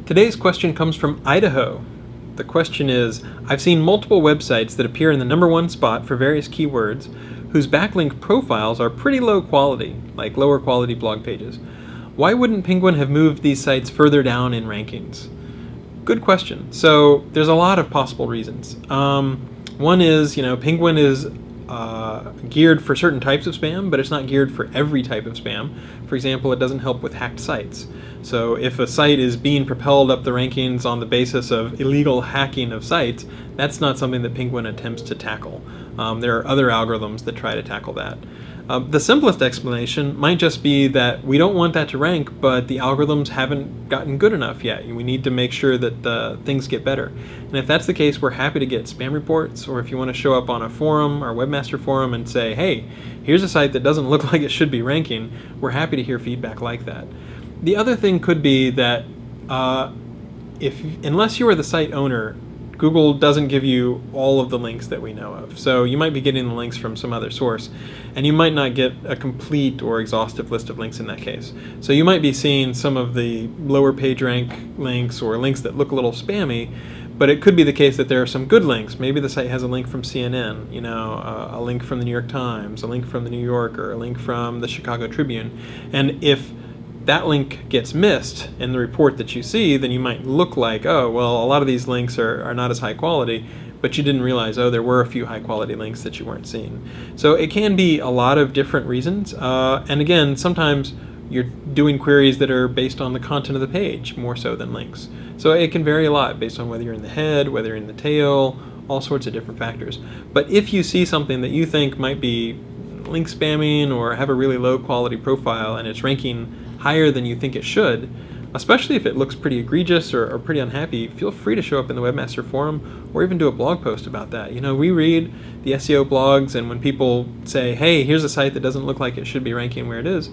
Today's question comes from Idaho. The question is, I've seen multiple websites that appear in the #1 spot for various keywords whose backlink profiles are pretty low quality, like lower quality blog pages. Why wouldn't Penguin have moved these sites further down in rankings? Good question. So there's a lot of possible reasons. One is, Penguin is geared for certain types of spam, but it's not geared for every type of spam. For example, it doesn't help with hacked sites. So if a site is being propelled up the rankings on the basis of illegal hacking of sites, that's not something that Penguin attempts to tackle. There are other algorithms that try to tackle that. The simplest explanation might just be that we don't want that to rank, but the algorithms haven't gotten good enough yet. We need to make sure that things get better. And if that's the case, we're happy to get spam reports, or if you want to show up on a forum, our webmaster forum, and say, hey, here's a site that doesn't look like it should be ranking, we're happy to hear feedback like that. The other thing could be that unless you are the site owner, Google doesn't give you all of the links that we know of. So you might be getting the links from some other source, and you might not get a complete or exhaustive list of links in that case. So you might be seeing some of the lower page rank links or links that look a little spammy, but it could be the case that there are some good links. Maybe the site has a link from CNN, a link from the New York Times, a link from the New Yorker, a link from the Chicago Tribune. And if that link gets missed in the report that you see, then you might look like, oh, well, a lot of these links are not as high quality, but you didn't realize, oh, there were a few high quality links that you weren't seeing. So it can be a lot of different reasons. And again, sometimes you're doing queries that are based on the content of the page more so than links. So it can vary a lot based on whether you're in the head, whether you're in the tail, all sorts of different factors. But if you see something that you think might be link spamming or have a really low quality profile and it's ranking higher than you think it should, especially if it looks pretty egregious or pretty unhappy, feel free to show up in the webmaster forum or even do a blog post about that. We read the SEO blogs, and when people say, hey, here's a site that doesn't look like it should be ranking where it is,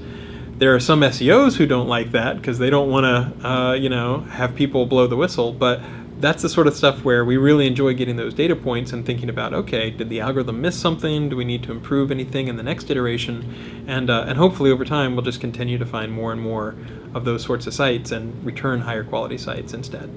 there are some SEOs who don't like that because they don't want to have people blow the whistle, but that's the sort of stuff where we really enjoy getting those data points and thinking about, okay, did the algorithm miss something? Do we need to improve anything in the next iteration? And hopefully over time we'll just continue to find more and more of those sorts of sites and return higher quality sites instead.